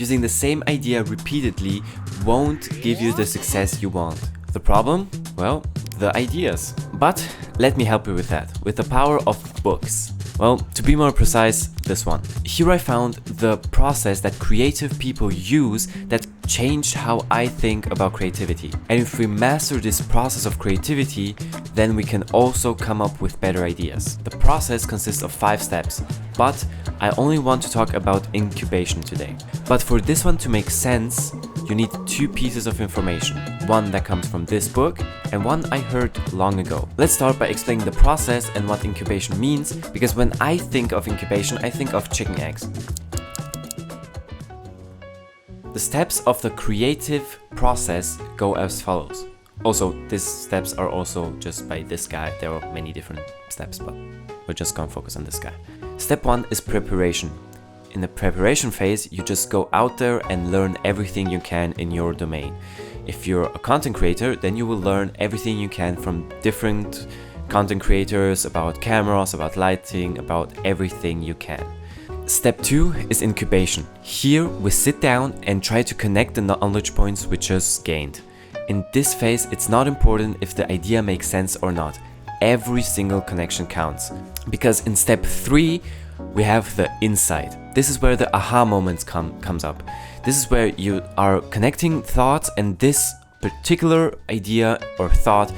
using the same idea repeatedly won't give you the success you want. The problem? Well, the ideas. But let me help you with that, with the power of books. Well, to be more precise, this one. Here I found the process that creative people use that changed how I think about creativity. And if we master this process of creativity, then we can also come up with better ideas. The process consists of 5 steps, but I only want to talk about incubation today. But for this one to make sense, you need 2 pieces of information. One that comes from this book and one I heard long ago. Let's start by explaining the process and what incubation means, because when I think of incubation, I think of chicken eggs. The steps of the creative process go as follows. Also, these steps are also just by this guy. There are many different steps, but we're just gonna focus on this guy. Step 1 is preparation. In the preparation phase, you just go out there and learn everything you can in your domain. If you're a content creator, then you will learn everything you can from different content creators about cameras, about lighting, about everything you can. Step 2 is incubation. Here we sit down and try to connect the knowledge points we just gained. In this phase, it's not important if the idea makes sense or not. Every single connection counts. Because in step 3, we have the insight. This is where the aha moments comes up. This is where you are connecting thoughts and this particular idea or thought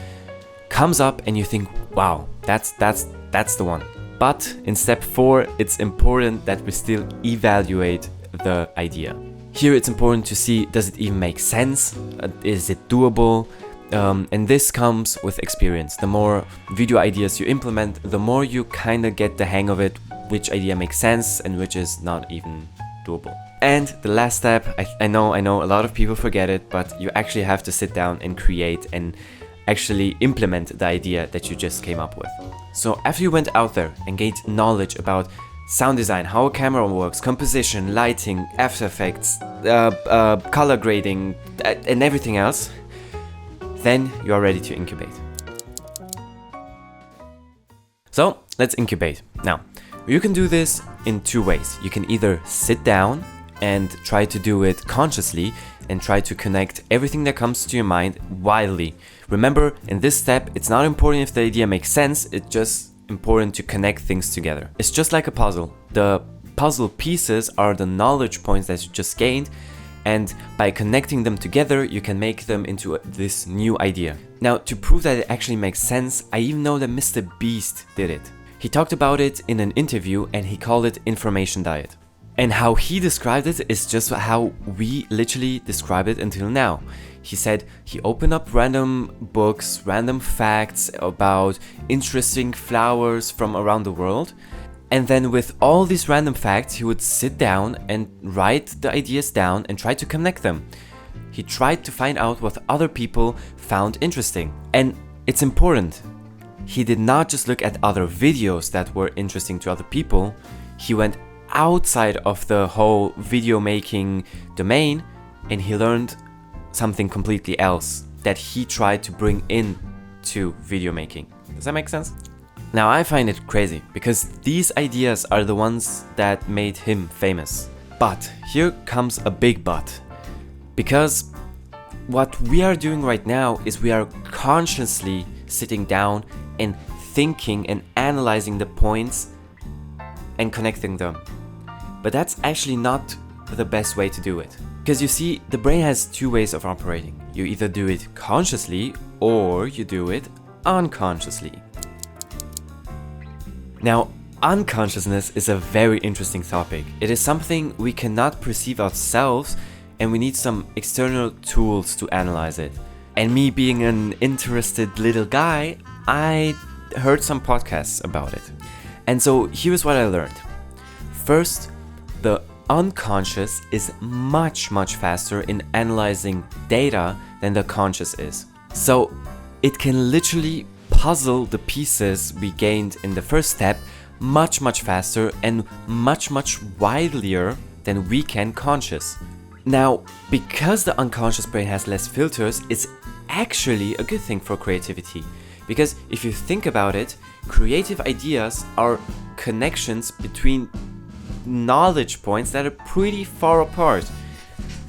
comes up and you think, wow, that's the one. But in step 4, it's important that we still evaluate the idea. Here it's important to see, does it even make sense? Is it doable? And this comes with experience. The more video ideas you implement, the more you kind of get the hang of it, which idea makes sense and which is not even doable. And the last step, I know a lot of people forget it, but you actually have to sit down and create and actually implement the idea that you just came up with. So after you went out there and gained knowledge about sound design, how a camera works, composition, lighting, After Effects, color grading, and everything else, then you are ready to incubate. So let's incubate. Now, you can do this in 2 ways. You can either sit down and try to do it consciously and try to connect everything that comes to your mind wildly. Remember, in this step, it's not important if the idea makes sense, it's just important to connect things together. It's just like a puzzle. The puzzle pieces are the knowledge points that you just gained, and by connecting them together, you can make them into this new idea. Now, to prove that it actually makes sense, I even know that MrBeast did it. He talked about it in an interview and he called it information diet. And how he described it is just how we literally describe it until now. He said he opened up random books, random facts about interesting flowers from around the world. And then with all these random facts, he would sit down and write the ideas down and try to connect them. He tried to find out what other people found interesting. And it's important. He did not just look at other videos that were interesting to other people. He went outside of the whole video making domain and he learned something completely else that he tried to bring in to video making. Does that make sense? Now I find it crazy because these ideas are the ones that made him famous. But here comes a big but. Because what we are doing right now is we are consciously sitting down and thinking and analyzing the points and connecting them. But that's actually not the best way to do it. Because you see, the brain has 2 ways of operating. You either do it consciously or you do it unconsciously. Now, unconsciousness is a very interesting topic. It is something we cannot perceive ourselves and we need some external tools to analyze it. And me being an interested little guy, I heard some podcasts about it. And so here's what I learned. First, the unconscious is much faster in analyzing data than the conscious is. So it can literally puzzle the pieces we gained in the first step much faster and much widelier than we can conscious. Now, because the unconscious brain has less filters, it's actually a good thing for creativity. Because if you think about it, creative ideas are connections between knowledge points that are pretty far apart.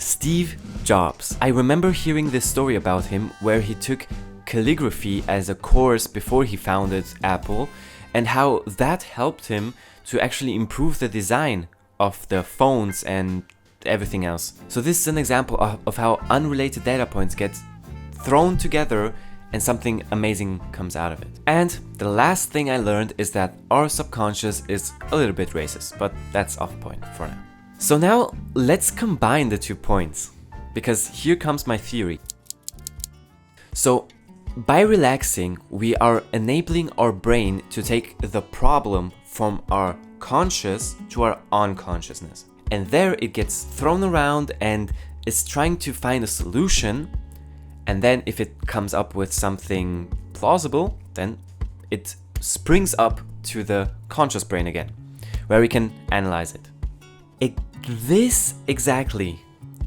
Steve Jobs. I remember hearing this story about him where he took calligraphy as a course before he founded Apple, and how that helped him to actually improve the design of the phones and everything else. So this is an example of how unrelated data points get thrown together and something amazing comes out of it. And the last thing I learned is that our subconscious is a little bit racist, but that's off point for now. So now let's combine the 2 points, because here comes my theory. So by relaxing, we are enabling our brain to take the problem from our conscious to our unconsciousness. And there it gets thrown around and is trying to find a solution. And then if it comes up with something plausible, then it springs up to the conscious brain again, where we can analyze it. This exactly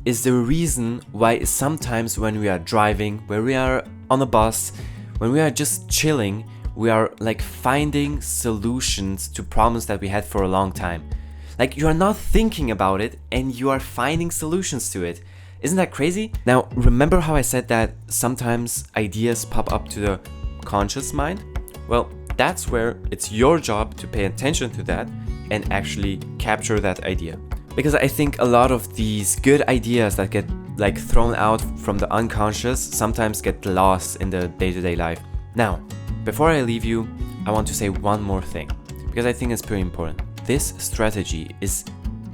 is the reason why sometimes when we are driving, when we are on a bus, when we are just chilling, we are like finding solutions to problems that we had for a long time. Like you are not thinking about it and you are finding solutions to it. Isn't that crazy? Now, remember how I said that sometimes ideas pop up to the conscious mind? Well, that's where it's your job to pay attention to that and actually capture that idea. Because I think a lot of these good ideas that get like thrown out from the unconscious sometimes get lost in the day-to-day life. Now, before I leave you, I want to say one more thing, because I think it's pretty important. This strategy is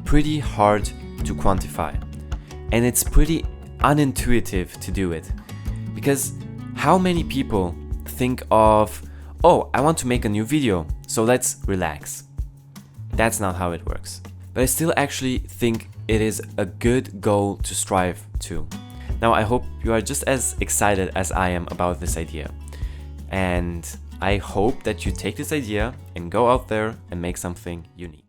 pretty hard to quantify, and it's pretty unintuitive to do it. Because how many people think of, oh, I want to make a new video, so let's relax. That's not how it works. But I still actually think it is a good goal to strive to. Now, I hope you are just as excited as I am about this idea. And I hope that you take this idea and go out there and make something unique.